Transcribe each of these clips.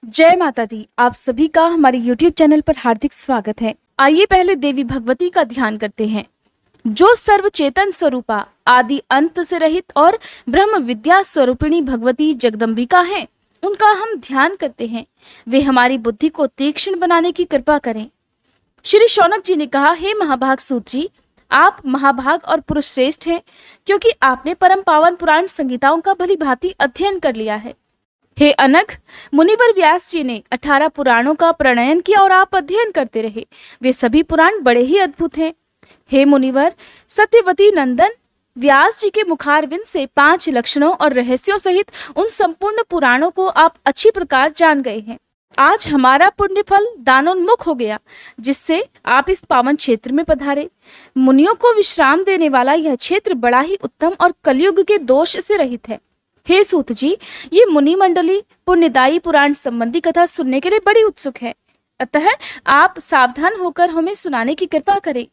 जय माता दी। आप सभी का हमारे YouTube चैनल पर हार्दिक स्वागत है। आइए पहले देवी भगवती का ध्यान करते हैं, जो सर्वचेतन स्वरूपा, आदि अंत से रहित और ब्रह्म विद्या स्वरूपिणी भगवती जगदम्बिका हैं। उनका हम ध्यान करते हैं, वे हमारी बुद्धि को तीक्ष्ण बनाने की कृपा करें। श्री शौनक जी ने कहा, हे महाभाग सूत जी, आप महाभाग और पुरुष श्रेष्ठ हैं, क्योंकि आपने परम पावन पुराण संहिताओं का भली भांति अध्ययन कर लिया है। हे अनघ, मुनिवर व्यास जी ने 18 पुराणों का प्रणयन किया और आप अध्ययन करते रहे। वे सभी पुराण बड़े ही अद्भुत हैं। हे मुनिवर, सत्यवती नंदन व्यास जी के मुखारविंद से 5 लक्षणों और रहस्यों सहित उन संपूर्ण पुराणों को आप अच्छी प्रकार जान गए हैं। आज हमारा पुण्य फल दानोन्मुख हो गया, जिससे आप इस पावन क्षेत्र में पधारे। मुनियों को विश्राम देने वाला यह क्षेत्र बड़ा ही उत्तम और कलयुग के दोष से रहित है। हे सूत जी, ये मुनि मंडली पुण्यदायी पुराण संबंधी कथा सुनने के लिए बड़ी उत्सुक है, अतः आप सावधान होकर हमें सुनाने की कृपा करें।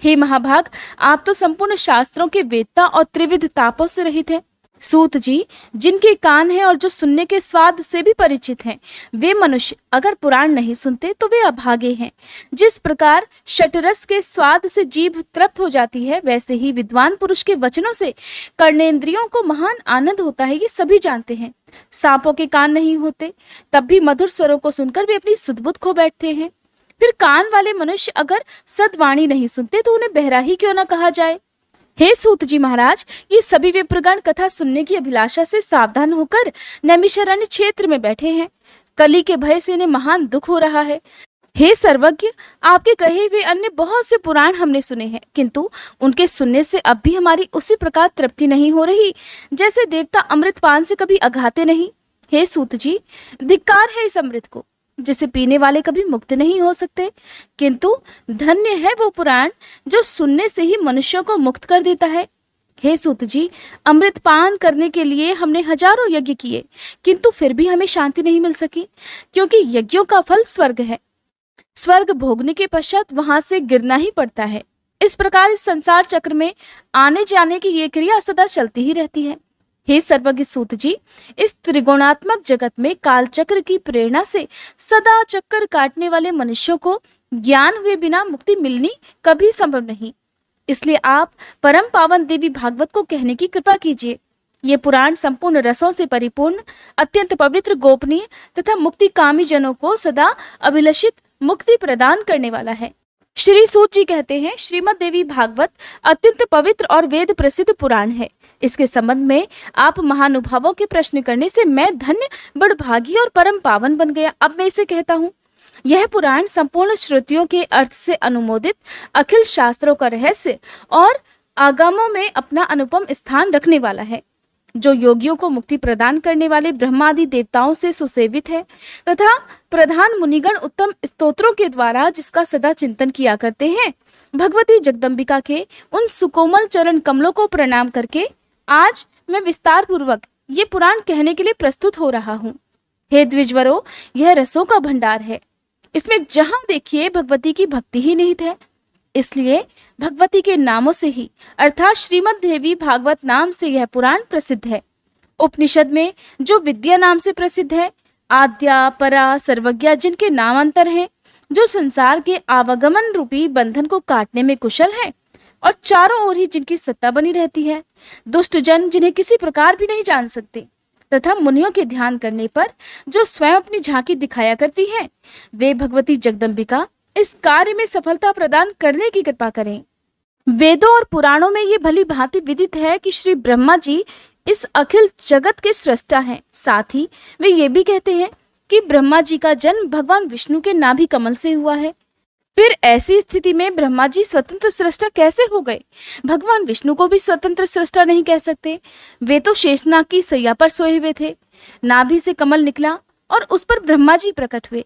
हे महाभाग, आप तो संपूर्ण शास्त्रों के वेदता और त्रिविध तापों से रहित हैं। सूत जी, जिनके कान हैं और जो सुनने के स्वाद से भी परिचित हैं, वे मनुष्य अगर पुराण नहीं सुनते तो वे अभागे हैं। जिस प्रकार शठरस के स्वाद से जीभ तृप्त हो जाती है, वैसे ही विद्वान पुरुष के वचनों से कर्णेंद्रियों को महान आनंद होता है, ये सभी जानते हैं। सांपों के कान नहीं होते, तब भी मधुर स्वरों को सुनकर वे अपनी सुध-बुध खो बैठते हैं। फिर कान वाले मनुष्य अगर सद्वाणी नहीं सुनते तो उन्हें बहरा ही क्यों न कहा जाए। हे सूत जी महाराज, ये सभी विप्रगण कथा सुनने की अभिलाषा से सावधान होकर नैमिषारण्य क्षेत्र में बैठे हैं। कली के भय से इन्हें महान दुख हो रहा है। हे सर्वज्ञ, आपके कहे हुए अन्य बहुत से पुराण हमने सुने हैं, किंतु उनके सुनने से अब भी हमारी उसी प्रकार तृप्ति नहीं हो रही, जैसे देवता अमृतपान से कभी अघाते नहीं। हे सूत जी, धिक्कार है इस अमृत को, जिसे पीने वाले कभी मुक्त नहीं हो सकते, किंतु धन्य है वो पुराण जो सुनने से ही मनुष्यों को मुक्त कर देता है। हे सूत जी, अमृत पान करने के लिए हमने हजारों यज्ञ किए, किंतु फिर भी हमें शांति नहीं मिल सकी, क्योंकि यज्ञों का फल स्वर्ग है। स्वर्ग भोगने के पश्चात वहां से गिरना ही पड़ता है। इस प्रकार इस संसार चक्र में आने जाने की ये क्रिया सदा चलती ही रहती है। हे सर्वज्ञ सूत जी, इस त्रिगुणात्मक जगत में काल चक्र की प्रेरणा से सदा चक्कर काटने वाले मनुष्यों को ज्ञान हुए बिना मुक्ति मिलनी कभी संभव नहीं। इसलिए आप परम पावन देवी भागवत को कहने की कृपा कीजिए। ये पुराण संपूर्ण रसों से परिपूर्ण, अत्यंत पवित्र, गोपनीय तथा मुक्ति कामी जनों को सदा अभिलषित मुक्ति प्रदान करने वाला है। श्री सूत जी कहते हैं, श्रीमद देवी भागवत अत्यंत पवित्र और वेद प्रसिद्ध पुराण है। इसके संबंध में आप महानुभावों के प्रश्न करने से मैं धन्य, बड़भागी और परम पावन बन गया। अब मैं इसे कहता हूँ। यह पुराण संपूर्ण श्रुतियों के अर्थ से अनुमोदित, अखिल शास्त्रों का रहस्य और आगमों में अपना अनुपम स्थान रखने वाला है, जो योगियों को मुक्ति प्रदान करने वाले ब्रह्मादि देवताओं से सुसेवित है, तथा प्रधान मुनिगण उत्तम स्तोत्रों के द्वारा जिसका सदा चिंतन किया करते हैं। भगवती जगदम्बिका के उन सुकोमल चरण कमलों को प्रणाम करके आज मैं विस्तार पूर्वक ये पुराण कहने के लिए प्रस्तुत हो रहा हूँ। हे द्विजवरों, यह रसों का भंडार है। इसमें जहां देखिए भगवती की भक्ति ही निहित है। इसलिए भगवती के नामों से ही, अर्थात श्रीमद देवी भागवत नाम से यह पुराण प्रसिद्ध है। उपनिषद में जो विद्या नाम से प्रसिद्ध है, आद्या, परा, सर्वज्ञा जिनके नामांतर हैं, जो संसार के आवागमन रूपी बंधन को काटने में कुशल है और चारों ओर ही जिनकी सत्ता बनी रहती है, दुष्ट जन जिन्हें किसी प्रकार भी नहीं जान सकते, तथा मुनियों के ध्यान करने पर जो स्वयं अपनी झांकी दिखाया करती है, वे भगवती जगदम्बिका इस कार्य में सफलता प्रदान करने की कृपा करें। वेदों और पुराणों में ये भली भांति विदित है कि श्री ब्रह्मा जी इस अखिल जगत के सृष्टा हैं। साथ ही वे ये भी कहते हैं कि ब्रह्मा जी का जन्म भगवान विष्णु के नाभि कमल से हुआ है। फिर ऐसी स्थिति में ब्रह्मा जी स्वतंत्र सृष्टा कैसे हो गए? भगवान विष्णु को भी स्वतंत्र सृष्टा नहीं कह सकते। वे तो शेषनाग की सैया पर सोए हुए थे। नाभि से कमल निकला और उस पर ब्रह्मा जी प्रकट हुए,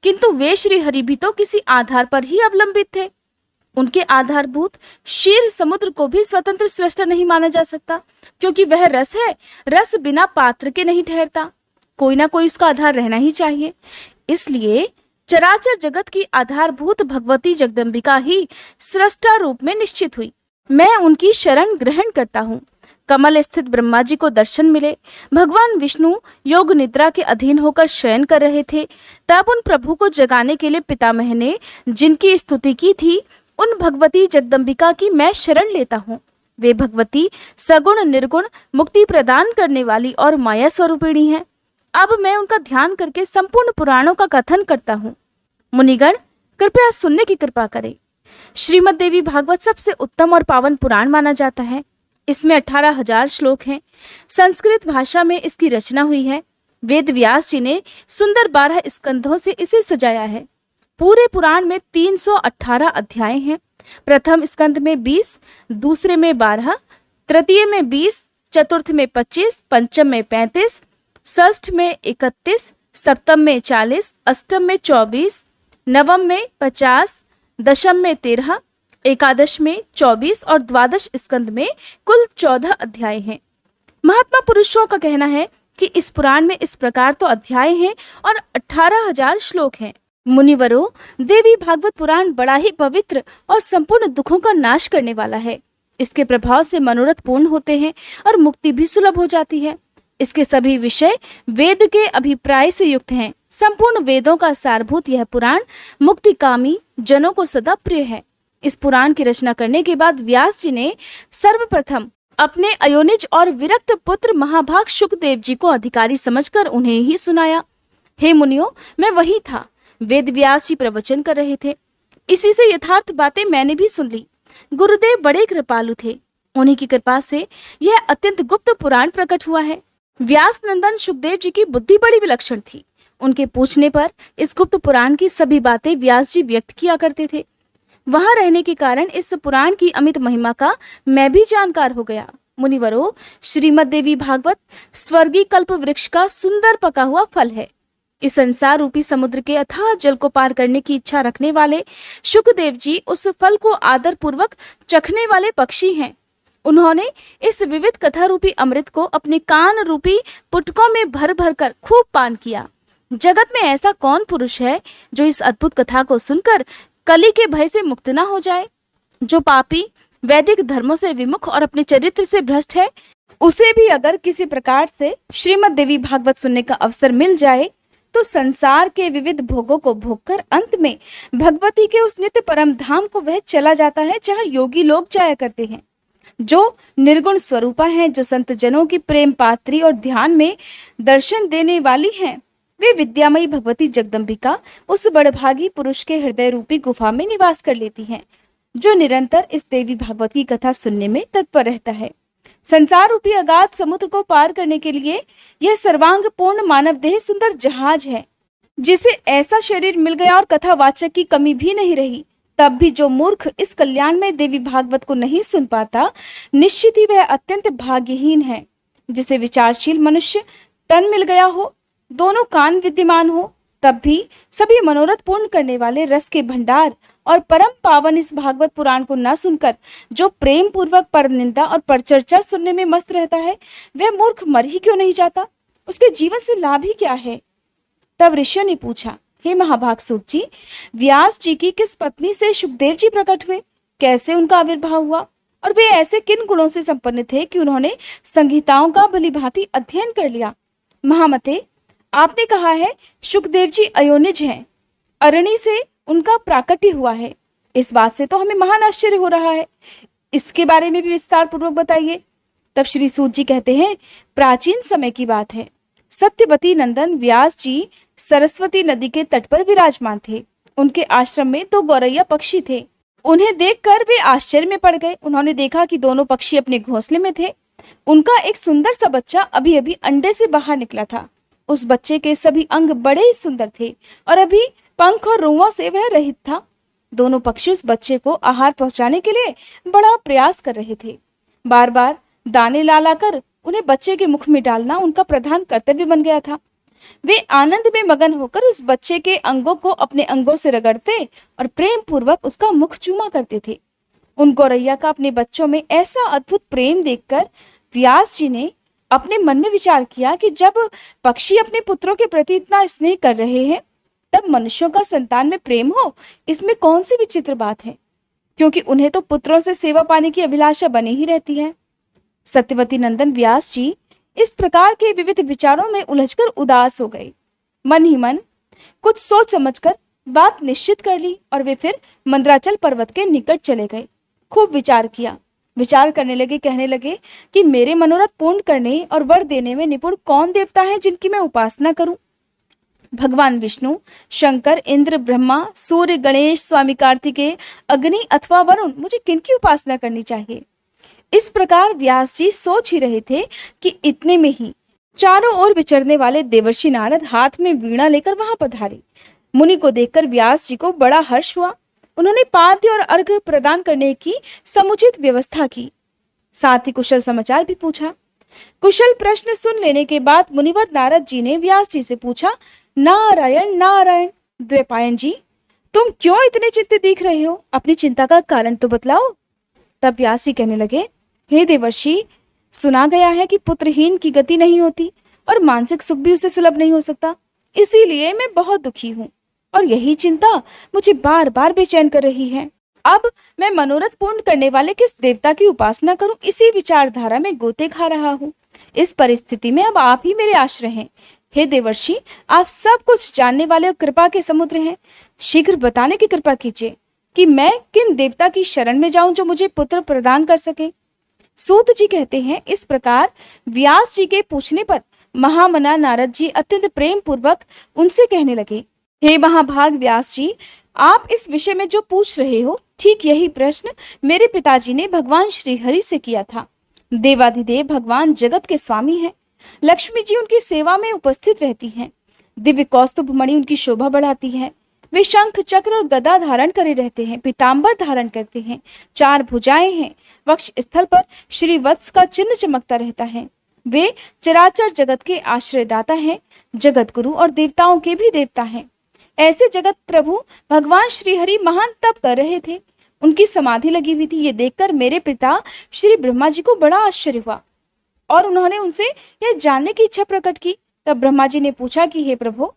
किंतु वे श्री हरि भी तो किसी आधार पर ही अवलंबित थे। उनके आधारभूत क्षीर समुद्र को भी स्वतंत्र सृष्टा नहीं माना जा सकता, क्योंकि वह रस है। रस बिना पात्र के नहीं ठहरता, कोई ना कोई उसका आधार रहना ही चाहिए। इसलिए चराचर जगत की आधारभूत भगवती जगदम्बिका ही सृष्टा रूप में निश्चित हुई। मैं उनकी शरण ग्रहण करता हूँ। कमल स्थित ब्रह्मा जी को दर्शन मिले। भगवान विष्णु योग निद्रा के अधीन होकर शयन कर रहे थे। तब उन प्रभु को जगाने के लिए पितामह ने जिनकी स्तुति की थी, उन भगवती जगदम्बिका की मैं शरण लेता हूँ। वे भगवती सगुण निर्गुण मुक्ति प्रदान करने वाली और माया स्वरूपिणी हैं। अब मैं उनका ध्यान करके संपूर्ण पुराणों का कथन करता हूँ। मुनिगण, कृपया सुनने की कृपा करें। श्रीमद् देवी भागवत सबसे उत्तम और पावन पुराण माना जाता है। इसमें 18,000 श्लोक हैं। संस्कृत भाषा में इसकी रचना हुई है। वेद व्यास जी ने सुंदर 12 स्कंधों से इसे सजाया है। पूरे पुराण में 318 अध्याय हैं। प्रथम स्कंध में 20, दूसरे में 12, तृतीय में 20, चतुर्थ में 25, पंचम में 35, षष्ठ में 31, सप्तम में 40, अष्टम में 24, नवम में 50, दशम में 13, एकादश में 24 और द्वादश स्कंद में कुल 14 अध्याय हैं। महात्मा पुरुषों का कहना है कि इस पुराण में इस प्रकार तो अध्याय हैं और 18,000 श्लोक हैं। मुनिवरों, देवी भागवत पुराण बड़ा ही पवित्र और संपूर्ण दुखों का नाश करने वाला है। इसके प्रभाव से मनोरथ पूर्ण होते हैं और मुक्ति भी सुलभ हो जाती है। इसके सभी विषय वेद के अभिप्राय से युक्त हैं। संपूर्ण वेदों का सारभूत यह पुराण मुक्तिकामी जनों को सदा प्रिय है। इस पुराण की रचना करने के बाद व्यास जी ने सर्वप्रथम अपने अयोनिज और विरक्त पुत्र महाभाग शुकदेव जी को अधिकारी समझकर उन्हें ही सुनाया। हे मुनियों, मैं वही था। वेद व्यास जी प्रवचन कर रहे थे। इसी से यथार्थ बातें मैंने भी सुन ली। गुरुदेव बड़े कृपालु थे। उन्हीं की कृपा से यह अत्यंत गुप्त पुराण प्रकट हुआ है। व्यास नंदन शुकदेव जी की बुद्धि बड़ी विलक्षण थी। उनके पूछने पर इस गुप्त पुराण की सभी बातें व्यास जी व्यक्त किया करते थे। वहां रहने के कारण इस पुराण की अमित महिमा का मैं भी जानकार हो गया। मुनिवरों, श्रीमद् देवी भागवत स्वर्गीय कल्प वृक्ष का सुंदर पका हुआ फल है। इस संसार रूपी समुद्र के अथाह जल को पार करने की इच्छा रखने वाले शुकदेव जी उस फल को आदर पूर्वक चखने वाले पक्षी हैं। उन्होंने इस विविध कथा रूपी अमृत को अपने कान रूपी पुटकों में भर भर कर खूब पान किया। जगत में ऐसा कौन पुरुष है जो इस अद्भुत कथा को सुनकर कली के भय से मुक्त ना हो जाए? जो पापी वैदिक धर्मों से विमुख और अपने चरित्र से भ्रष्ट है, उसे भी अगर किसी प्रकार से श्रीमद् देवी भागवत सुनने का अवसर मिल जाए तो संसार के विविध भोगों को भोगकर अंत में भगवती के उस नित्य परम धाम को वह चला जाता है जहाँ योगी लोग जाया करते हैं। जो निर्गुण स्वरूपा है, जो संत जनों की प्रेम पात्री और ध्यान में दर्शन देने वाली हैं, वे विद्यामयी भगवती जगदम्बिका उस बड़भागी पुरुष के हृदय रूपी गुफा में निवास कर लेती हैं, जो निरंतर इस देवी भागवत की कथा सुनने में तत्पर रहता है। संसार रूपी अगाध समुद्र को पार करने के लिए यह सर्वांग पूर्ण मानव देह सुंदर जहाज है, जिसे ऐसा शरीर मिल गया और कथावाचक की कमी भी नहीं रही। तब भी जो मूर्ख इस कल्याण में देवी भागवत को नहीं सुन पाता, निश्चित ही वह अत्यंत भाग्यहीन है। जिसे विचारशील मनुष्य तन मिल गया हो, दोनों कान विद्यमान हो, तब भी सभी मनोरथ पूर्ण करने वाले रस के भंडार और परम पावन इस भागवत पुराण को न सुनकर जो प्रेम पूर्वक पर निंदा और परचर्चा सुनने में मस्त रहता है, वह मूर्ख मर ही क्यों नहीं जाता? उसके जीवन से लाभ ही क्या है? तब ऋषियों ने पूछा, हे महाभाग सूत जी, व्यास जी की किस पत्नी से शुकदेव जी प्रकट हुए? कैसे उनका आविर्भाव हुआ? और वे ऐसे किन गुणों से संपन्न थे कि उन्होंने संहिताओं का भलीभांति अध्ययन कर लिया? महामते, आपने कहा है शुकदेव जी अयोनिज हैं, अरणी से उनका प्राकट्य हुआ है। इस बात से तो हमें महान आश्चर्य हो रहा है। इसके बारे में भी विस्तार पूर्वक बताइए। तब श्री सूत जी कहते हैं, प्राचीन समय की बात है। सत्यवती नंदन व्यास जी सरस्वती नदी के तट पर विराजमान थे। उनके आश्रम में 2 गौरैया पक्षी थे। उन्हें देखकर वे आश्चर्य में पड़ गए। उन्होंने देखा कि दोनों पक्षी अपने घोंसले में थे। उनका एक सुंदर सा बच्चा अभी अभी अंडे से बाहर निकला था। उस बच्चे के सभी अंग बड़े ही सुंदर थे और अभी पंख और रुओं से वह रहित था। दोनों पक्षी उस बच्चे को आहार पहुंचाने के लिए बड़ा प्रयास कर रहे थे। बार बार दाने ला लाकर उन्हें बच्चे के मुख में डालना उनका प्रधान कर्तव्य बन गया था। वे आनंद में मगन होकर उस बच्चे के अंगों को अपने अंगों से रगड़ते और प्रेम पूर्वक उसका मुख चूमा करते थे। उन गौरैया का अपने बच्चों में ऐसा अद्भुत प्रेम देखकर व्यास जी ने अपने मन में विचार किया कि जब पक्षी अपने पुत्रों के प्रति इतना स्नेह कर रहे हैं, तब मनुष्यों का संतान में प्रेम हो, इसमें कौन सी विचित्र बात है? क्योंकि उन्हें तो पुत्रों से सेवा पाने की अभिलाषा बनी ही रहती है। सत्यवती नंदन व्यास जी इस प्रकार के विविध विचारों में उलझकर उदास हो गए। मन ही मन कुछ सोच समझकर बात निश्चित कर ली और वे फिर मंदराचल पर्वत के निकट चले गए। खूब विचार किया। विचार करने लगे, कहने लगे कि मेरे मनोरथ पूर्ण करने और वर देने में निपुण कौन देवता है जिनकी मैं उपासना करूं? भगवान विष्णु, शंकर, इंद्र, ब्रह्मा, सूर्य, गणेश, स्वामी कार्तिकेय, अग्नि अथवा वरुण, मुझे किनकी उपासना करनी चाहिए? इस प्रकार व्यास जी सोच ही रहे थे कि इतने में ही चारों ओर विचरने वाले देवर्षि नारद हाथ में वीणा लेकर वहां पधारे। मुनि को देखकर व्यास जी को बड़ा हर्ष हुआ। उन्होंने पाद्य और अर्घ्य प्रदान करने की समुचित व्यवस्था की, साथ ही कुशल समाचार भी पूछा। कुशल प्रश्न सुन लेने के बाद मुनिवर नारद जी ने व्यास जी से पूछा, नारायण नारायण, द्वैपायन जी, तुम क्यों इतने चिंतित दिख रहे हो? अपनी चिंता का कारण तो बतलाओ। तब व्यास जी कहने लगे, हे देवर्षि, सुना गया है कि पुत्रहीन की गति नहीं होती और मानसिक सुख भी उसे सुलभ नहीं हो सकता। इसीलिए मैं बहुत दुखी हूँ और यही चिंता मुझे बार बार बेचैन कर रही है। अब मैं मनोरथ पूर्ण करने वाले किस देवता की उपासना करूं, इसी विचारधारा में गोते खा रहा हूँ। इस परिस्थिति में अब आप ही मेरे आश्रय हैं। हे देवर्षि, आप सब कुछ जानने वाले और कृपा के समुद्र हैं। शीघ्र बताने की कृपा कीजिए कि मैं किन देवता की शरण में जाऊं जो मुझे पुत्र प्रदान कर सके। सूत जी कहते हैं, इस प्रकार व्यास जी के पूछने पर महामना नारद जी अत्यंत प्रेम पूर्वक उनसे कहने लगे, हे महाभाग व्यास जी, आप इस विषय में जो पूछ रहे हो, ठीक यही प्रश्न मेरे पिताजी ने भगवान श्री हरि से किया था। देवाधिदेव भगवान जगत के स्वामी हैं। लक्ष्मी जी उनकी सेवा में उपस्थित रहती हैं। दिव्य कौस्तुभ मणि उनकी शोभा बढ़ाती है। वे शंख चक्र और गदा धारण करे रहते हैं, पीतांबर धारण करते हैं, 4 भुजाएं हैं, वक्ष स्थल पर श्री वत्स का चिन्ह चमकता रहता है। वे चराचर जगत के आश्रयदाता हैं, जगत गुरु और देवताओं के भी देवता हैं। ऐसे जगत प्रभु भगवान श्री हरि महान तप कर रहे थे। उनकी समाधि लगी हुई थी। ये देखकर मेरे पिता श्री ब्रह्मा जी को बड़ा आश्चर्य हुआ और उन्होंने उनसे यह जानने की इच्छा प्रकट की। तब ब्रह्मा जी ने पूछा कि हे प्रभु,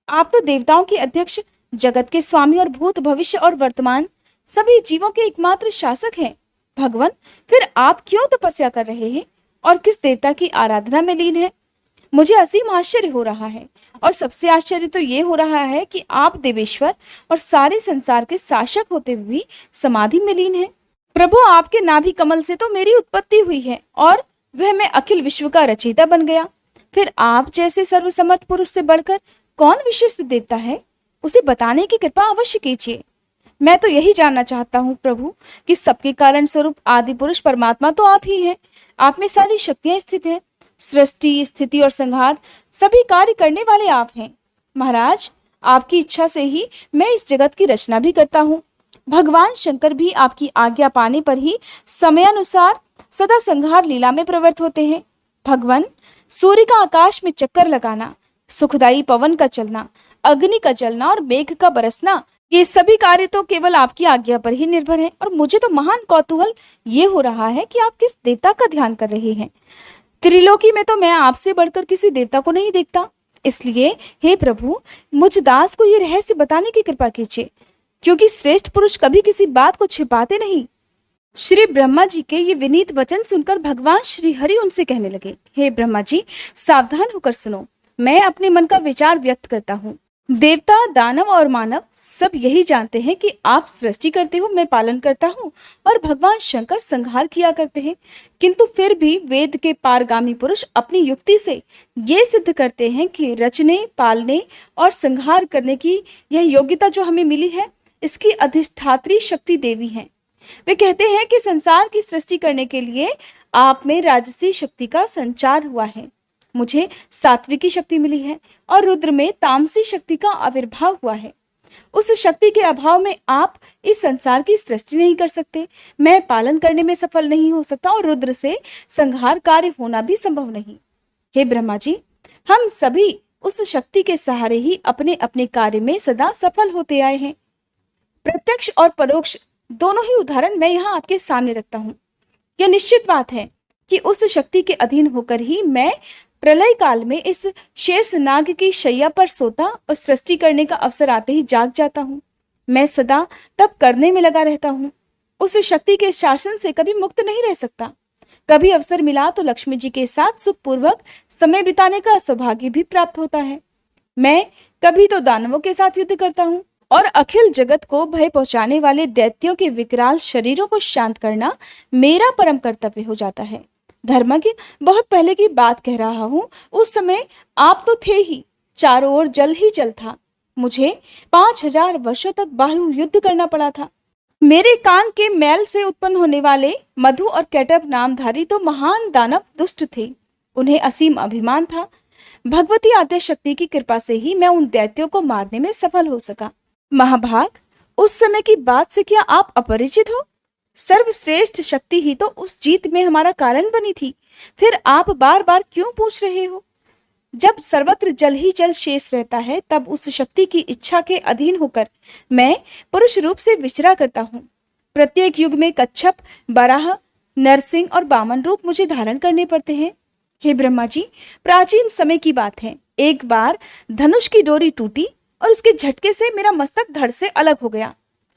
आप तो देवताओं के अध्यक्ष, जगत के स्वामी और भूत भविष्य और वर्तमान सभी जीवों के एकमात्र शासक हैं। भगवान, फिर आप क्यों तपस्या कर रहे हैं और किस देवता की आराधना में लीन है? मुझे असीम आश्चर्य हो रहा है और सबसे आश्चर्य तो ये हो रहा है कि आप देवेश्वर और सारे संसार के शासक होते हुए भी समाधि में लीन हैं। प्रभु, आपके नाभि कमल से तो मेरी उत्पत्ति हुई है और वह मैं अखिल विश्व का रचयिता बन गया। फिर आप जैसे सर्वसमर्थ पुरुष से बढ़कर कौन विशिष्ट देवता है, उसे बताने की कृपा अवश्य कीजिए। मैं तो यही जानना चाहता हूँ प्रभु कि सबके कारण स्वरूप आदि पुरुष परमात्मा तो आप ही हैं। आप में सारी शक्तियां स्थित हैं। सृष्टि, स्थिति और संहार सभी कार्य करने वाले आप हैं। महाराज, आपकी इच्छा से ही मैं इस जगत की रचना भी करता हूँ। भगवान शंकर भी आपकी आज्ञा पाने पर ही समयानुसार सदा संहार लीला में प्रवृत्त होते हैं। भगवान, सूर्य का आकाश में चक्कर लगाना, सुखदायी पवन का चलना, अग्नि का जलना और मेघ का बरसना, ये सभी कार्य तो केवल आपकी आज्ञा पर ही निर्भर है। और मुझे तो महान कौतूहल ये हो रहा है कि आप किस देवता का ध्यान कर रहे हैं। त्रिलोकी में तो मैं आपसे बढ़कर किसी देवता को नहीं देखता। इसलिए हे प्रभु, मुझ दास को ये रहस्य बताने की कृपा कीजिए, क्योंकि श्रेष्ठ पुरुष कभी किसी बात को छिपाते नहीं। श्री ब्रह्मा जी के ये विनीत वचन सुनकर भगवान श्री हरि उनसे कहने लगे, हे ब्रह्मा जी, सावधान होकर सुनो। मैं अपने मन का विचार व्यक्त करता हूँ। देवता, दानव और मानव सब यही जानते हैं कि आप सृष्टि करते हो, मैं पालन करता हूँ और भगवान शंकर संहार किया करते हैं। किंतु फिर भी वेद के पारगामी पुरुष अपनी युक्ति से ये सिद्ध करते हैं कि रचने, पालने और संहार करने की यह योग्यता जो हमें मिली है, इसकी अधिष्ठात्री शक्ति देवी है। वे कहते हैं कि संसार की सृष्टि करने के लिए आप में राजसी शक्ति का संचार हुआ है, मुझे सात्विकी शक्ति मिली है और रुद्र में तामसी शक्ति का आविर्भाव हुआ है। उस शक्ति के अभाव में आप इस संसार की सृष्टि नहीं कर सकते, मैं पालन करने में सफल नहीं हो सकता और रुद्र से संहार कार्य होना भी संभव नहीं। हे ब्रह्मा जी, हम सभी उस शक्ति के सहारे ही अपने अपने कार्य में सदा सफल होते आए हैं। प्रत्यक्ष और परोक्ष दोनों ही उदाहरण मैं यहाँ आपके सामने रखता हूँ। यह निश्चित बात है कि उस शक्ति के अधीन होकर ही मैं प्रलय काल में इस शेष नाग की शैया पर सोता और सृष्टि करने का अवसर आते ही जाग जाता हूँ। मैं सदा तप करने में लगा रहता हूँ। उस शक्ति के शासन से कभी मुक्त नहीं रह सकता। कभी अवसर मिला तो लक्ष्मी जी के साथ सुखपूर्वक समय बिताने का सौभाग्य भी प्राप्त होता है। मैं कभी तो दानवों के साथ युद्ध करता हूँ और अखिल जगत को भय पहुंचाने वाले दैत्यों के विकराल शरीरों को शांत करना मेरा परम कर्तव्य हो जाता है। धर्मज्ञ, बहुत पहले की बात कह रहा हूँ, उस समय आप तो थे ही, चारों ओर जल ही जल था। मुझे 5000 वर्षों तक बाहु युद्ध करना पड़ा था। मेरे कान के मैल से उत्पन्न होने वाले मधु और कैटब नामधारी तो महान दानव दुष्ट थे। उन्हें असीम अभिमान था। भगवती आद्य शक्ति की कृपा से ही मैं उन दैत्यों को मारने में सफल हो सका। महाभाग, उस समय की बात से क्या आप अपरिचित हो? सर्वश्रेष्ठ शक्ति ही तो उस जीत में हमारा कारण बनी थी। फिर आप बार बार क्यों पूछ रहे हो? जब सर्वत्र जल ही जल शेष रहता है, तब उस शक्ति की इच्छा के अधीन होकर मैं पुरुष रूप से विचरा करता हूँ। प्रत्येक युग में कच्छप, बराह, नरसिंह और वामन रूप मुझे धारण करने पड़ते हैं। हे ब्रह्मा जी, प्राचीन समय की बात है, एक बार धनुष की डोरी टूटी और उसके झटके से मेरा मस्तक धड़ से अलग हो गया।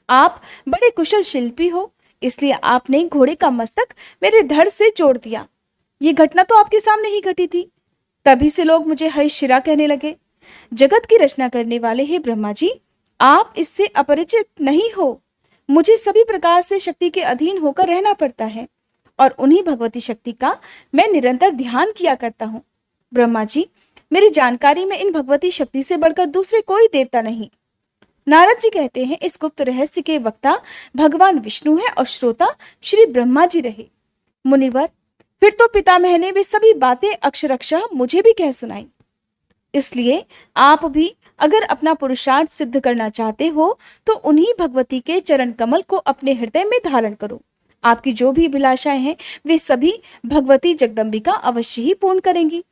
आप बड़े कुशल शिल्पी हो, इसलिए आपने घोड़े का मस्तक मेरे धड़ से जोड़ दिया। ये घटना तो आपके सामने ही घटी थी। तभी से लोग मुझे हय शिरा कहने लगे। जगत की रचना करने वाले हे ब्रह्मा जी, आप इससे अपरिचित नहीं हो। मुझे सभी प्रकार से शक्ति के अधीन होकर रहना पड़ता है और उन्हीं भगवती शक्ति का मैं निरंतर ध्यान किया करता हूँ। ब्रह्मा जी, मेरी जानकारी में इन भगवती शक्ति से बढ़कर दूसरे कोई देवता नहीं। नारद जी कहते हैं, इस गुप्त रहस्य के वक्ता भगवान विष्णु है और श्रोता श्री ब्रह्मा जी रहे। मुनिवर, फिर तो पितामह ने वे सभी बातें अक्षरशः मुझे भी कह सुनाई। इसलिए आप भी अगर अपना पुरुषार्थ सिद्ध करना चाहते हो तो उन्हीं भगवती के चरण कमल को अपने हृदय में धारण करो। आपकी जो भी अभिलाषाएं हैं वे सभी भगवती जगदम्बिका अवश्य ही पूर्ण करेंगी।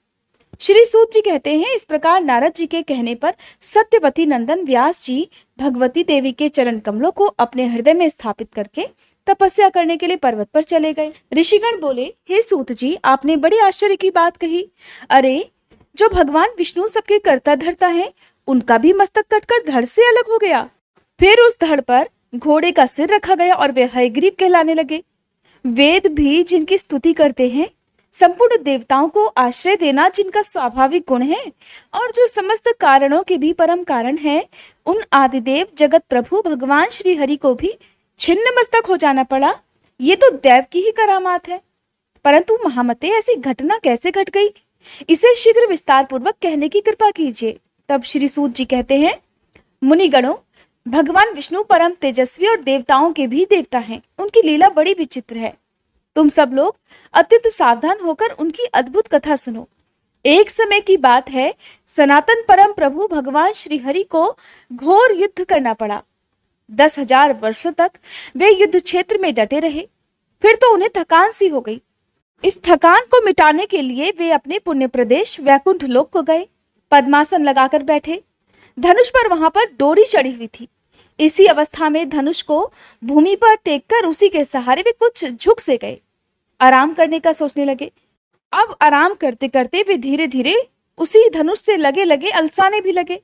श्री सूत जी कहते हैं, इस प्रकार नारद जी के कहने पर सत्यवती नंदन व्यास जी भगवती देवी के चरण कमलों को अपने हृदय में स्थापित करके तपस्या करने के लिए पर्वत पर चले गए। ऋषिगण बोले, हे सूत जी, आपने बड़ी आश्चर्य की बात कही। अरे, जो भगवान विष्णु सबके कर्ता धर्ता है, उनका भी मस्तक कटकर धड़ से अलग हो गया। फिर उस धड़ पर घोड़े का सिर रखा गया और वे हयग्रीव कहलाने लगे। वेद भी जिनकी स्तुति करते हैं, संपूर्ण देवताओं को आश्रय देना जिनका स्वाभाविक गुण है और जो समस्त कारणों के भी परम कारण है, उन आदिदेव जगत प्रभु भगवान श्री हरि को भी छिन्न मस्तक हो जाना पड़ा। ये तो देव की ही करामात है। परंतु महामते, ऐसी घटना कैसे घट गई, इसे शीघ्र विस्तार पूर्वक कहने की कृपा कीजिए। तब श्री सूत जी कहते हैं, मुनिगणों, भगवान विष्णु परम तेजस्वी और देवताओं के भी देवता हैं। उनकी लीला बड़ी विचित्र है। तुम सब लोग अत्यंत सावधान होकर उनकी अद्भुत कथा सुनो। एक समय की बात है, सनातन परम प्रभु भगवान श्री हरि को घोर युद्ध करना पड़ा। 10,000 वर्षों तक वे युद्ध क्षेत्र में डटे रहे। फिर तो उन्हें थकान सी हो गई। इस थकान को मिटाने के लिए वे अपने पुण्य प्रदेश वैकुंठ लोक को गए। पद्मासन लगाकर बैठे। धनुष पर वहां पर डोरी चढ़ी हुई थी। इसी अवस्था में धनुष को भूमि पर टेककर उसी के सहारे वे कुछ झुक से गए। आराम करने का सोचने लगे। अब आराम करते करते वे धीरे धीरे उसी धनुष से लगे लगे अलसाने भी लगे।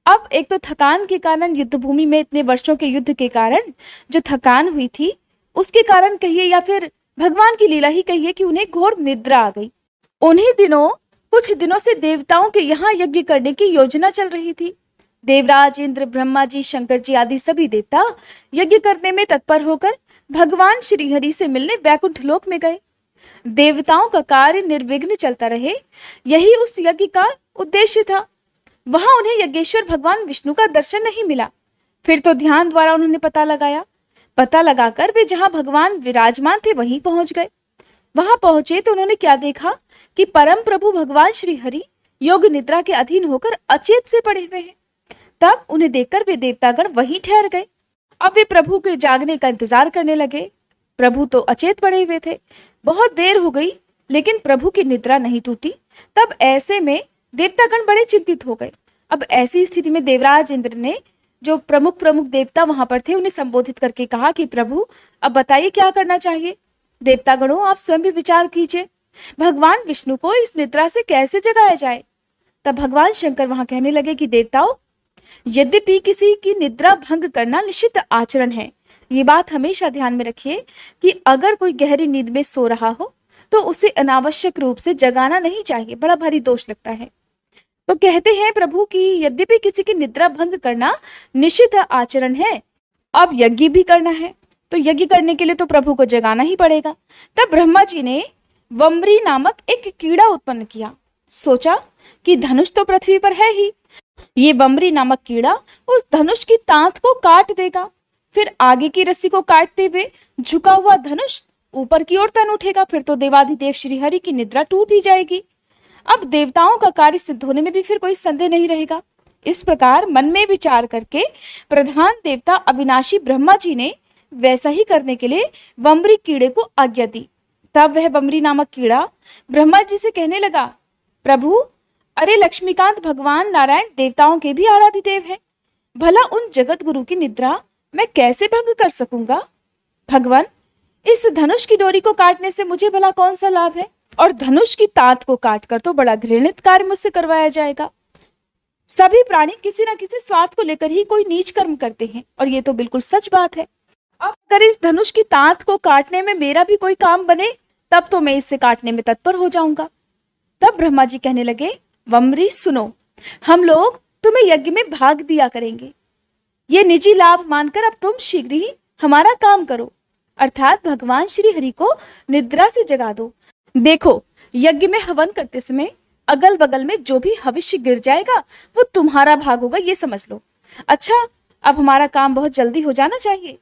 अब एक तो थकान के कारण, युद्ध भूमि में इतने वर्षों के युद्ध के कारण जो थकान हुई थी, उसके कारण कहिए या फिर भगवान की लीला ही कहिए कि उन्हें घोर निद्रा आ गई। उन्हीं दिनों, कुछ दिनों से देवताओं के यहाँ यज्ञ करने की योजना चल रही थी। देवराज इंद्र, ब्रह्मा जी, शंकर जी आदि सभी देवता यज्ञ करने में तत्पर होकर भगवान श्री हरि से मिलने वैकुंठ लोक में गए। देवताओं का कार्य निर्विघ्न चलता रहे, यही उस यज्ञ का उद्देश्य था। वहां उन्हें यज्ञेश्वर भगवान विष्णु का दर्शन नहीं मिला। फिर तो ध्यान द्वारा उन्होंने पता लगाया। पता लगाकर वे जहां भगवान विराजमान थे वहीं पहुंच गए। वहां पहुंचे तो उन्होंने क्या देखा कि परम प्रभु भगवान श्री हरि योग निद्रा के अधीन होकर अचेत से पड़े हुए हैं। तब उन्हें देखकर वे देवतागण वहीं ठहर गए। अब वे प्रभु के जागने का इंतजार करने लगे। प्रभु तो अचेत पड़े हुए थे। बहुत देर हो गई लेकिन प्रभु की निद्रा नहीं टूटी। तब ऐसे में देवतागण बड़े चिंतित हो गए। अब ऐसी स्थिति में देवराज इंद्र ने, जो प्रमुख देवता वहां पर थे, उन्हें संबोधित करके कहा कि प्रभु, अब बताइए क्या करना चाहिए। देवतागणों, आप स्वयं भी विचार कीजिए, भगवान विष्णु को इस निद्रा से कैसे जगाया जाए। तब भगवान शंकर वहां कहने लगे कि देवताओं, यद्यपि किसी की निद्रा भंग करना निषिद्ध आचरण है, ये बात हमेशा ध्यान में रखिए कि अगर कोई गहरी नींद में सो रहा हो तो उसे अनावश्यक रूप से जगाना नहीं चाहिए, बड़ा भारी दोष लगता है। तो कहते हैं प्रभु कि यद्यपि किसी की निद्रा भंग करना निषिद्ध आचरण है, अब यज्ञ भी करना है, तो यज्ञ करने के लिए तो प्रभु को जगाना ही पड़ेगा। तब ब्रह्मा जी ने वम्री नामक एक कीड़ा उत्पन्न किया। सोचा कि धनुष तो पृथ्वी पर है ही, ये वम्री नामक कीड़ा उस धनुष की तांत को काट देगा, फिर आगे की रस्सी को काटते हुए झुका हुआ धनुष ऊपर की ओर तन उठेगा, फिर तो देवाधिदेव श्री हरि की निद्रा टूट ही जाएगी। अब देवताओं का कार्य सिद्ध होने में भी फिर कोई संदेह नहीं रहेगा। इस प्रकार मन में विचार करके प्रधान देवता अविनाशी ब्रह्मा जी ने वैसा ही करने के लिए वम्री कीड़े को आज्ञा दी। तब वह वम्री नामक कीड़ा ब्रह्मा जी से कहने लगा, प्रभु, अरे लक्ष्मीकांत भगवान नारायण देवताओं के भी आराध्य देव हैं, भला उन जगत गुरु की निद्रा मैं कैसे भंग कर सकूंगा? भगवान, इस धनुष की डोरी को काटने से मुझे भला कौन सा लाभ है, और धनुष की तांत को काटकर तो बड़ा घृणित कार्य मुझसे करवाया जाएगा। सभी प्राणी किसी न किसी स्वार्थ को लेकर ही कोई नीच कर्म करते हैं, और ये तो बिल्कुल सच बात है। अब अगर इस धनुष की तांत को काटने में मेरा भी कोई काम बने, तब तो मैं इसे काटने में तत्पर हो जाऊंगा। तब ब्रह्मा जी कहने लगे, वम्री सुनो, हम लोग तुम्हें यज्ञ में भाग दिया करेंगे, ये निजी लाभ मानकर अब तुम शीघ्र ही हमारा काम करो, अर्थात भगवान श्री हरि को निद्रा से जगा दो। देखो, यज्ञ में हवन करते समय अगल बगल में जो भी हविष्य गिर जाएगा वो तुम्हारा भाग होगा, ये समझ लो। अच्छा, अब हमारा काम बहुत जल्दी हो जाना चाहिए।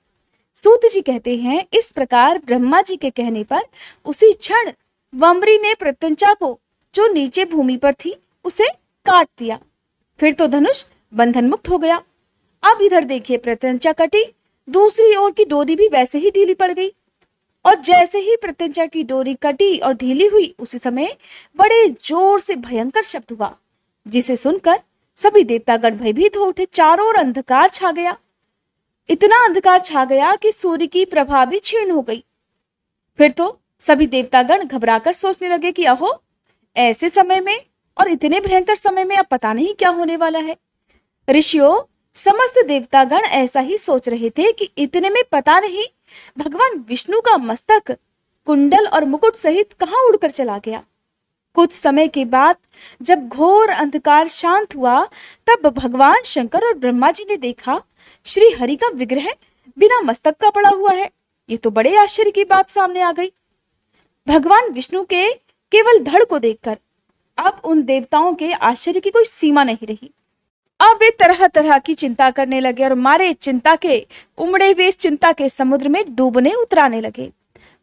सूत जी कहते हैं, इस प्रकार ब्रह्मा जी के कहने पर उसी क्षण वम्री ने प्रत्यंचा को, जो नीचे भूमि पर थी, उसे काट दिया। फिर तो धनुष बंधन मुक्त हो गया। अब इधर देखिए, प्रत्यंचा कटी, दूसरी ओर की डोरी भी वैसे ही ढीली पड़ गई, और जैसे ही प्रत्यंचा की डोरी कटी और ढीली हुई, उसी समय बड़े जोर से भयंकर शब्द हुआ, जिसे सुनकर सभी देवतागण भयभीत हो उठे। चारों ओर अंधकार छा गया, इतना अंधकार छा गया कि सूर्य की प्रभा भी क्षीण हो गई। फिर तो सभी देवतागण घबराकर सोचने लगे कि अहो, ऐसे समय में और इतने भयंकर समय में अब पता नहीं क्या होने वाला है। ऋषियों, समस्त देवतागण ऐसा ही सोच रहे थे कि इतने में पता नहीं भगवान विष्णु का मस्तक कुंडल और मुकुट सहित कहां उड़कर चला गया। कुछ समय के बाद जब घोर अंधकार शांत हुआ, तब भगवान शंकर और ब्रह्मा जी ने देखा श्री हरि का विग्रह बिना मस्तक का पड़ा हुआ है। ये तो बड़े आश्चर्य की बात सामने आ गई। भगवान विष्णु के केवल धड़ को देखकर अब उन देवताओं के आश्चर्य की कोई सीमा नहीं रही। अब वे तरह तरह की चिंता करने लगे और मारे चिंता के उमड़े हुए इस चिंता के समुद्र में डूबने उतराने लगे।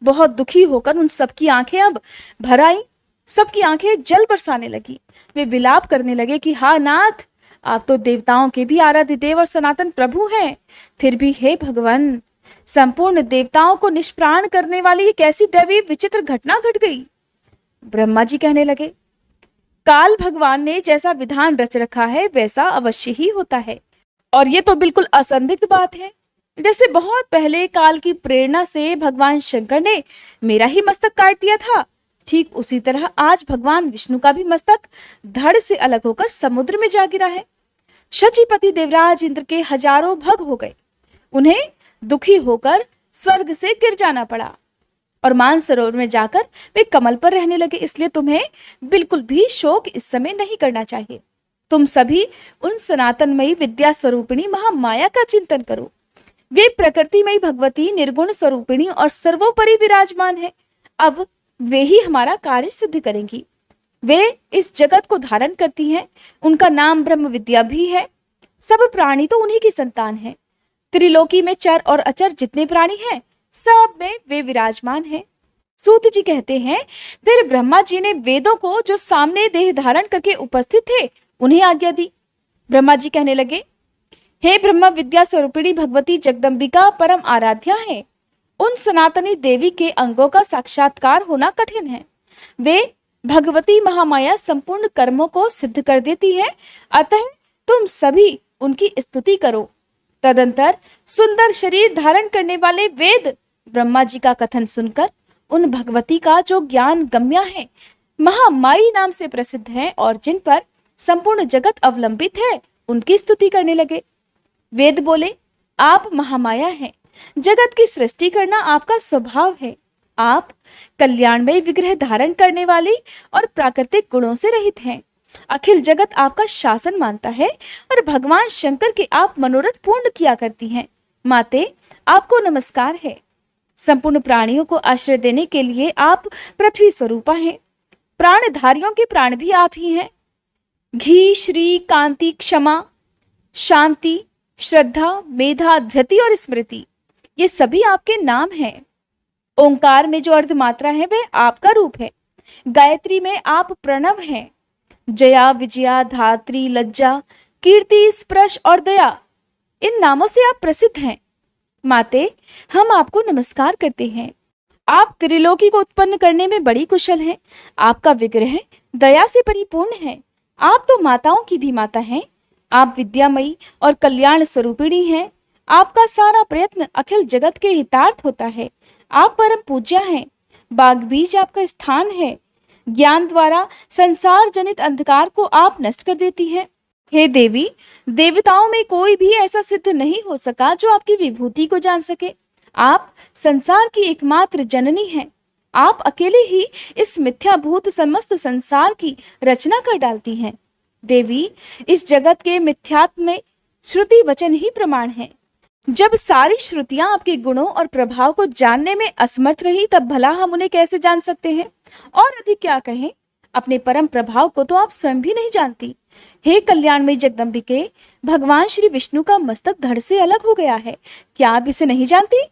बहुत दुखी होकर उन सबकी आंखें अब भर आई, सबकी आंखें जल बरसाने लगी। वे विलाप करने लगे कि हा नाथ, आप तो देवताओं के भी आराध्य देव और सनातन प्रभु हैं, फिर भी हे भगवान, संपूर्ण देवताओं को निष्प्राण करने वाली ये कैसी दैवी विचित्र घटना घट गई। ब्रह्मा जी कहने लगे, काल भगवान ने जैसा विधान रच रखा है वैसा अवश्य ही होता है, और ये तो बिल्कुल असंदिग्ध बात है। जैसे बहुत पहले काल की प्रेरणा से भगवान शंकर ने मेरा ही मस्तक काट दिया था, ठीक उसी तरह आज भगवान विष्णु का भी मस्तक धड़ से अलग होकर समुद्र में जा गिरा है। शचीपति देवराज इंद्र के हजारों भग हो गए, उन्हें दुखी होकर स्वर्ग से गिर जाना पड़ा और मानसरोवर में जाकर वे कमल पर रहने लगे। इसलिए तुम्हें बिल्कुल भी शोक इस समय नहीं करना चाहिए। तुम सभी उन सनातनमयी विद्या स्वरूपिणी महामाया का चिंतन करो। वे प्रकृतिमयी भगवती निर्गुण स्वरूपिणी और सर्वोपरि विराजमान है। अब वे ही हमारा कार्य सिद्ध करेंगी। वे इस जगत को धारण करती हैं, उनका नाम ब्रह्म विद्या भी है। सब प्राणी तो उन्हीं की संतान है। त्रिलोकी में चर और अचर जितने प्राणी हैं, सब में वे विराजमान हैं। सूत जी कहते हैं, फिर ब्रह्मा जी ने वेदों को जो सामने देह धारण करके उपस्थित थे उन्हें आज्ञा दी। ब्रह्मा जी कहने लगे, हे ब्रह्म विद्या स्वरूपिणी भगवती जगदम्बिका परम आराध्या है। उन सनातनी देवी के अंगों का साक्षात्कार होना कठिन है। वे भगवती महामाया संपूर्ण कर्मों को सिद्ध कर देती है, अतः तुम सभी उनकी स्तुति करो। तदंतर सुंदर शरीर धारण करने वाले वेद ब्रह्मा जी का कथन सुनकर उन भगवती का जो ज्ञान गम्या है, महामाई नाम से प्रसिद्ध है और जिन पर संपूर्ण जगत अवलंबित है, उनकी स्तुति करने लगे। वेद बोले, आप महामाया हैं, जगत की सृष्टि करना आपका स्वभाव है। आप कल्याणमय विग्रह धारण करने वाली और प्राकृतिक गुणों से रहित हैं। अखिल जगत आपका शासन मानता है और भगवान शंकर के आप मनोरथ पूर्ण किया करती हैं। माते, आपको नमस्कार है। संपूर्ण प्राणियों को आश्रय देने के लिए आप पृथ्वी स्वरूपा हैं। प्राणधारियों के प्राण भी आप ही हैं। घी, श्री, कांति, क्षमा, शांति, श्रद्धा, मेधा, धृति और स्मृति, ये सभी आपके नाम हैं। ओंकार में जो अर्धमात्रा है वह आपका रूप है। गायत्री में आप प्रणव हैं। जया, विजया, धात्री, लज्जा, कीर्ति, स्पर्श और दया, इन नामों से आप प्रसिद्ध हैं। माते, हम आपको नमस्कार करते हैं। आप त्रिलोकी को उत्पन्न करने में बड़ी कुशल हैं। आपका विग्रह दया से परिपूर्ण है। आप तो माताओं की भी माता हैं। आप विद्यामयी और कल्याण स्वरूपिणी हैं। आपका सारा प्रयत्न अखिल जगत के हितार्थ होता है। आप परम पूज्या हैं। बाग बीज आपका स्थान है। ज्ञान द्वारा संसार जनित अंधकार को आप नष्ट कर देती हैं। हे देवी, देवताओं में कोई भी ऐसा सिद्ध नहीं हो सका जो आपकी विभूति को जान सके। आप संसार की एकमात्र जननी हैं। आप अकेले ही इस मिथ्याभूत समस्त संसार की रचना कर डालती हैं। देवी, इस जगत के मिथ्यात्व में श्रुति वचन ही प्रमाण है। जब सारी श्रुतियां आपके गुणों और प्रभाव को जानने में असमर्थ रही, तब भला हम उन्हें कैसे जान सकते हैं? और अधिक क्या कहें, अपने परम प्रभाव को तो आप स्वयं भी नहीं जानती। हे कल्याणमयी जगदम्बिके, भगवान श्री विष्णु का मस्तक धड़ से अलग हो गया है। क्या आप इसे नहीं जानती?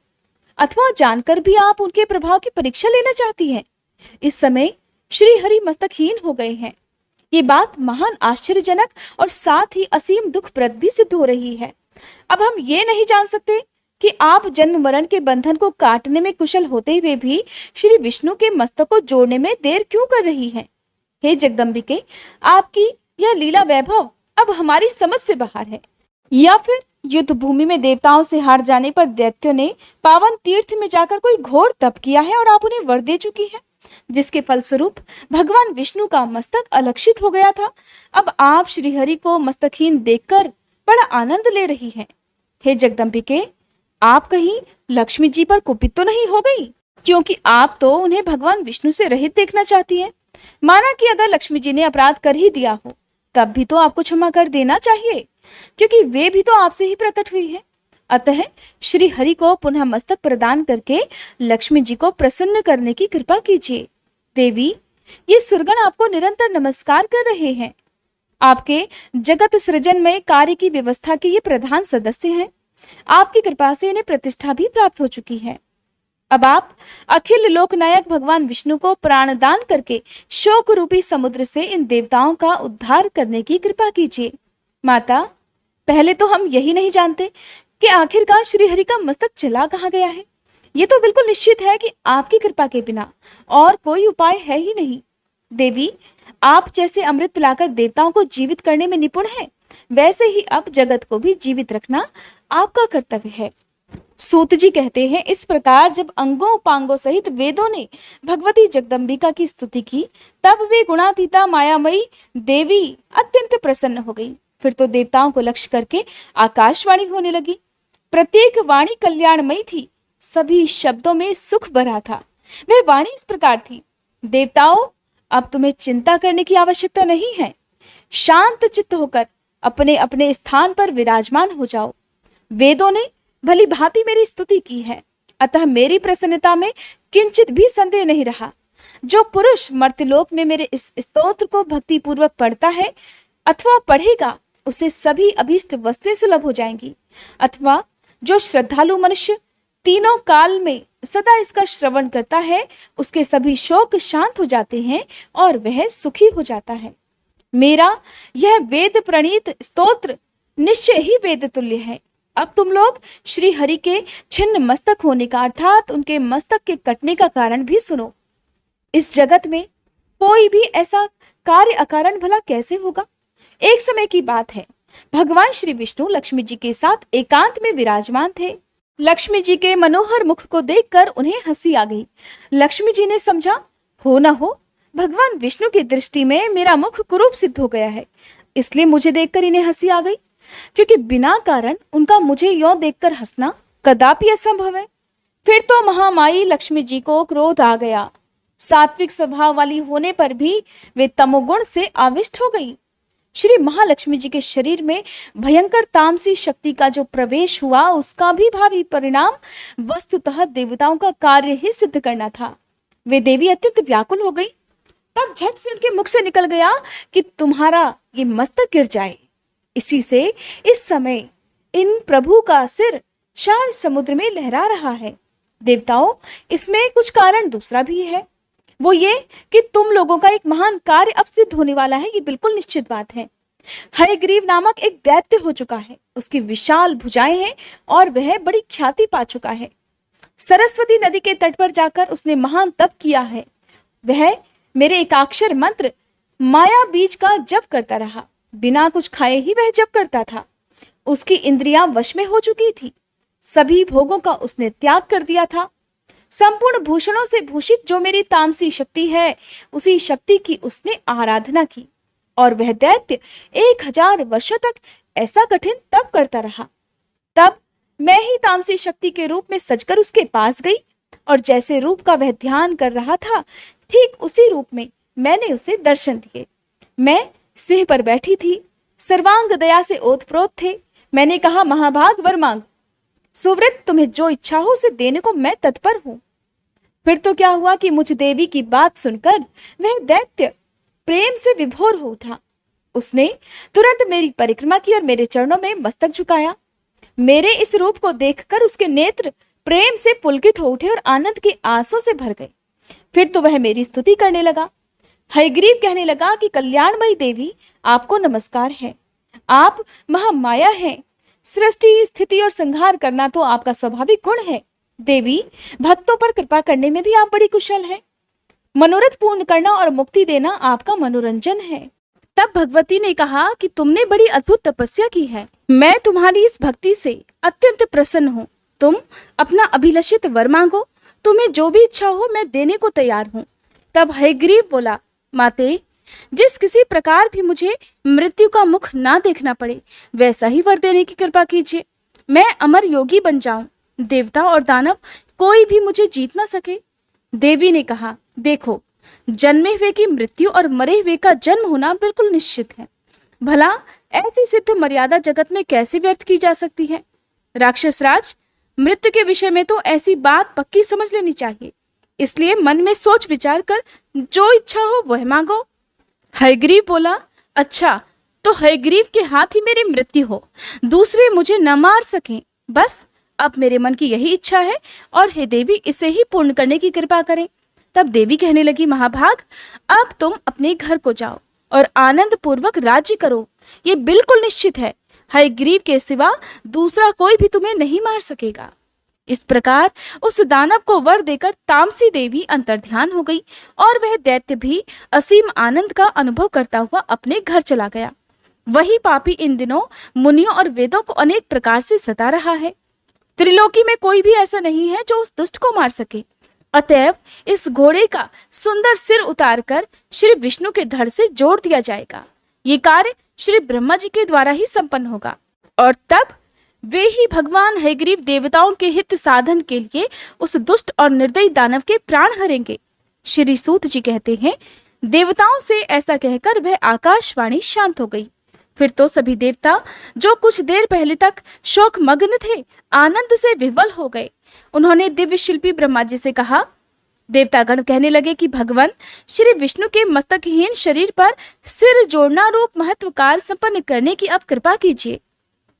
अथवा जानकर भी आप उनके प्रभाव की परीक्षा लेना चाहती हैं? इस समय श्री हरि मस्तकहीन हो गए हैं। ये बात महान आश्चर्यजनक और साथ ही असीम दुखप्रद भी सिद्ध हो रही है। अब हम ये नहीं जान सकते कि आप जन्म मरण के बंधन को काटने में कुशल होते हुए भी श्री विष्णु के मस्तक को जोड़ने में देर क्यों कर रही हैं? हे जगदम्बिके, आपकी यह लीला वैभव अब हमारी समझ से बाहर है। या फिर युद्ध भूमि में देवताओं से हार जाने पर दैत्यों ने पावन तीर्थ में जाकर कोई घोर तप किया है और आप उन्हें वर दे चुकी है, जिसके फलस्वरूप भगवान विष्णु का मस्तक अलक्षित हो गया था। अब आप श्रीहरि को मस्तकहीन देखकर बड़ा आनंद ले रही हैं। हे जगदम्बिके, आप कहीं लक्ष्मी जी पर कुपित तो नहीं हो गई? क्योंकि आप तो उन्हें भगवान विष्णु से रहित देखना चाहती हैं। माना कि अगर लक्ष्मी जी ने अपराध कर ही दिया हो, तब भी तो आपको क्षमा कर देना चाहिए, क्योंकि वे भी तो आपसे ही प्रकट हुई है। अतः श्री हरि को पुनः मस्तक प्रदान करके लक्ष्मी जी को प्रसन्न करने की कृपा कीजिए। देवी, ये सुरगण आपको निरंतर नमस्कार कर रहे हैं। आपके जगत सृजन में कार्य की व्यवस्था के ये प्रधान सदस्य हैं। आपकी कृपा से इन्हें प्रतिष्ठा भी प्राप्त हो चुकी है। अब आप अखिल लोकनायक भगवान विष्णु को प्राणदान करके शोक रूपी समुद्र से इन देवताओं का उद्धार करने की कृपा कीजिए। माता, पहले तो हम यही नहीं जानते कि आखिरकार श्रीहरि का मस्तक चला कहाँ गया है। ये तो बिल्कुल निश्चित है कि आपकी कृपा के बिना और कोई उपाय है ही नहीं। देवी, आप जैसे अमृत पिलाकर देवताओं को जीवित करने में निपुण हैं, वैसे ही अब जगत को भी जीवित रखना आपका कर्तव्य है। सूत जी कहते हैं, इस प्रकार जब अंगों उपांगों सहित वेदों ने भगवती जगदम्बिका की स्तुति की, तब वे गुणातीता मायामयी देवी अत्यंत प्रसन्न हो गई। फिर तो देवताओं को लक्ष्य करके आकाशवाणी होने लगी। प्रत्येक वाणी कल्याणमयी थी। सभी शब्दों में सुख भरा था। वह वाणी इस प्रकार थी, देवताओं, अब तुम्हें चिंता करने की आवश्यकता नहीं है। शांत चित्त होकर अपने अपने स्थान पर विराजमान हो जाओ। वेदों ने भली भांति मेरी स्तुति की है, अतः मेरी प्रसन्नता में किंचित भी संदेह नहीं रहा। जो पुरुष मर्त्यलोक में मेरे इस स्तोत्र को भक्ति पूर्वक पढ़ता है अथवा पढ़ेगा, उसे सभी अभीष्ट वस्तुएं सुलभ हो जाएंगी। अथवा जो श्रद्धालु मनुष्य तीनों काल में सदा इसका श्रवण करता है, उसके सभी शोक शांत हो जाते हैं और वह सुखी हो जाता है। मेरा यह वेद प्रणीत स्तोत्र निश्चय ही वेद तुल्य है। अब तुम लोग श्री हरि के छिन्न मस्तक होने का अर्थात उनके मस्तक के कटने का कारण भी सुनो। इस जगत में कोई भी ऐसा कार्य अकारण भला कैसे होगा? एक समय की बात है, भगवान श्री विष्णु लक्ष्मी जी के साथ एकांत में विराजमान थे। लक्ष्मी जी के मनोहर मुख को देखकर उन्हें हंसी आ गई। लक्ष्मी जी ने समझा, हो ना हो भगवान विष्णु की दृष्टि में मेरा मुख कुरूप सिद्ध हो गया है, इसलिए मुझे देखकर इन्हें हंसी आ गई, क्योंकि बिना कारण उनका मुझे यों देखकर हंसना कदापि असंभव है। फिर तो महामाई लक्ष्मी जी को क्रोध आ गया। सात्विक स्वभाव वाली होने पर भी वे तमोगुण से आविष्ट हो गई। श्री महालक्ष्मी जी के शरीर में भयंकर तामसी शक्ति का जो प्रवेश हुआ, उसका भी भावी परिणाम वस्तुतः देवताओं का कार्य ही सिद्ध करना था। वे देवी अत्यंत व्याकुल हो गई। तब झट से उनके मुख से निकल गया कि तुम्हारा ये मस्तक गिर जाए। इसी से इस समय इन प्रभु का सिर शार समुद्र में लहरा रहा है। देवताओं, इसमें कुछ कारण दूसरा भी है, वो ये कि तुम लोगों का एक महान कार्य अब सिद्ध होने वाला है, ये बिल्कुल निश्चित बात है। हयग्रीव नामक एक दैत्य हो चुका है, उसकी विशाल भुजाएं हैं और वह बड़ी ख्याति पा चुका है। सरस्वती नदी के तट पर जाकर उसने महान तप किया है। वह मेरे एकाक्षर मंत्र माया बीज का जप करता रहा, बिना कुछ खाए ही वह जप करता था। उसकी इंद्रियां वश में हो चुकी थी, सभी भोगों का उसने त्याग कर दिया था। संपूर्ण भूषणों से भूषित जो मेरी तामसी शक्ति है, उसी शक्ति की उसने आराधना की और वह दैत्य 1000 वर्षों तक ऐसा कठिन तप करता रहा। तब मैं ही तामसी शक्ति के रूप में सजकर उसके पास गई और जैसे रूप का वह ध्यान कर रहा था, ठीक उसी रूप में मैंने उसे दर्शन दिए। मैं सिंह पर बैठी थी, सर्वांग दया से ओतप्रोत थे। मैंने कहा, महाभाग वर मांग, सुव्रत तुम्हें जो इच्छा हो उसे देने को मैं तत्पर हूं। फिर तो क्या हुआ कि मुझ देवी की बात सुनकर वह दैत्य प्रेम से विभोर हो उठा। उसने तुरंत मेरी परिक्रमा की और मेरे चरणों में मस्तक झुकाया। मेरे इस रूप को देखकर उसके नेत्र प्रेम से पुलकित हो उठे और आनंद के आंसू से भर गए। फिर तो वह मेरी स्तुति करने लगा। हयग्रीव कहने लगा कि कल्याणमयी देवी, आपको नमस्कार है। आप महामाया हैं। सृष्टि, स्थिति और संहार करना तो आपका स्वाभाविक गुण है। देवी, भक्तों पर कृपा करने में भी आप बड़ी कुशल हैं। मनोरथ पूर्ण करना और मुक्ति देना आपका मनोरंजन है। तब भगवती ने कहा कि तुमने बड़ी अद्भुत तपस्या की है। मैं तुम्हारी इस भक्ति से अत्यंत प्रसन्न हूँ। तुम अपना अभिलषित वर मांगो, तुम्हें जो भी इच्छा हो मैं देने को तैयार हूँ। तब हयग्रीव बोला, माते, जिस किसी प्रकार भी मुझे मृत्यु का मुख ना देखना पड़े, वैसा ही वर देने की कृपा कीजिए। मैं अमर योगी बन जाऊं, देवता और दानव कोई भी मुझे जीत ना सके। देवी ने कहा, देखो, जन्मे हुए की मृत्यु और मरे हुए का जन्म होना बिल्कुल निश्चित है। भला ऐसी सिद्ध मर्यादा जगत में कैसे व्यर्थ की जा सकती है? राक्षस राज, मृत्यु के विषय में तो ऐसी बात पक्की समझ लेनी चाहिए। इसलिए मन में सोच विचार कर जो इच्छा हो वह मांगो। हयग्रीव बोला, अच्छा, तो हयग्रीव के हाथ ही मेरी मृत्यु हो, दूसरे मुझे न मार सकें, बस अब मेरे मन की यही इच्छा है और हे देवी, इसे ही पूर्ण करने की कृपा करें। तब देवी कहने लगी, महाभाग, अब तुम अपने घर को जाओ और आनंद पूर्वक राज्य करो। ये बिल्कुल निश्चित है, हयग्रीव के सिवा दूसरा कोई भी तुम्हें नहीं मार सकेगा। इस प्रकार उस दानव को वर देकर तामसी देवी अंतर्ध्यान हो गई और वह दैत्य भी असीम आनंद का अनुभव करता हुआ अपने घर चला गया। वही पापी इन दिनों मुनियों और वेदों को अनेक प्रकार से सता रहा है। त्रिलोकी में कोई भी ऐसा नहीं है जो उस दुष्ट को मार सके। अतएव इस घोड़े का सुंदर सिर उतारकर श्री विष्णु के धड़ से जोड़ दिया जाएगा। ये कार्य श्री ब्रह्मा जी के द्वारा ही संपन्न होगा और तब वे ही भगवान हयग्रीव देवताओं के हित साधन के लिए उस दुष्ट और निर्दयी दानव के प्राण हरेंगे। श्री सूत जी कहते हैं, देवताओं से ऐसा कहकर वह आकाशवाणी शांत हो गई। फिर तो सभी देवता जो कुछ देर पहले तक शोक मग्न थे, आनंद से विह्वल हो गए। उन्होंने दिव्य शिल्पी ब्रह्मा जी से कहा। देवतागण कहने लगे कि भगवान श्री विष्णु के मस्तकहीन शरीर पर सिर जोड़ना रूप महत्व कार्य संपन्न करने की अब कृपा कीजिए,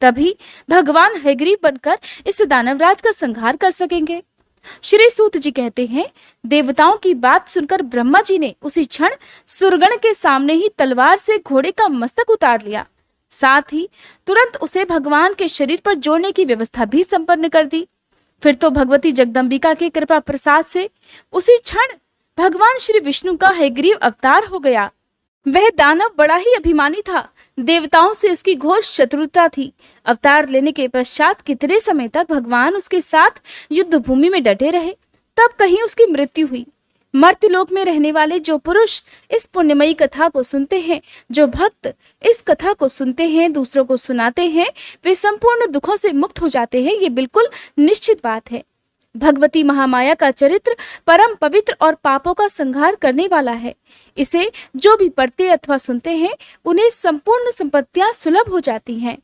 तभी भगवान हयग्रीव बनकर इस दानवराज का संहार कर सकेंगे। श्री सूत जी कहते हैं, देवताओं की बात सुनकर ब्रह्मा जी ने उसी क्षण सुरगण के सामने ही तलवार से घोड़े का मस्तक उतार लिया। साथ ही तुरंत उसे भगवान के शरीर पर जोड़ने की व्यवस्था भी संपन्न कर दी। फिर तो भगवती जगदम्बिका के कृपा प्रसाद से उसी क्षण भगवान श्री विष्णु का हयग्रीव अवतार हो गया। वह दानव बड़ा ही अभिमानी था, देवताओं से उसकी घोर शत्रुता थी। अवतार लेने के पश्चात कितने समय तक भगवान उसके साथ युद्ध भूमि में डटे रहे, तब कहीं उसकी मृत्यु हुई। मर्त्यलोक में रहने वाले जो पुरुष इस पुण्यमयी कथा को सुनते हैं, जो भक्त इस कथा को सुनते हैं, दूसरों को सुनाते हैं, वे संपूर्ण दुखों से मुक्त हो जाते हैं। ये बिल्कुल निश्चित बात है। भगवती महामाया का चरित्र परम पवित्र और पापों का संहार करने वाला है। इसे जो भी पढ़ते अथवा सुनते हैं उन्हें संपूर्ण संपत्तियां सुलभ हो जाती हैं।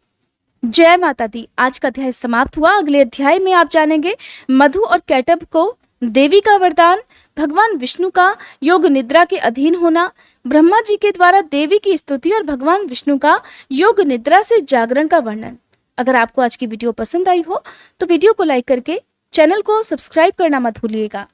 जय माता दी। आज का अध्याय समाप्त हुआ। अगले अध्याय में आप जानेंगे मधु और कैटब को देवी का वरदान, भगवान विष्णु का योग निद्रा के अधीन होना, ब्रह्मा जी के द्वारा देवी की स्तुति और भगवान विष्णु का योग निद्रा से जागरण का वर्णन। अगर आपको आज की वीडियो पसंद आई हो तो वीडियो को लाइक करके चैनल को सब्सक्राइब करना मत भूलिएगा।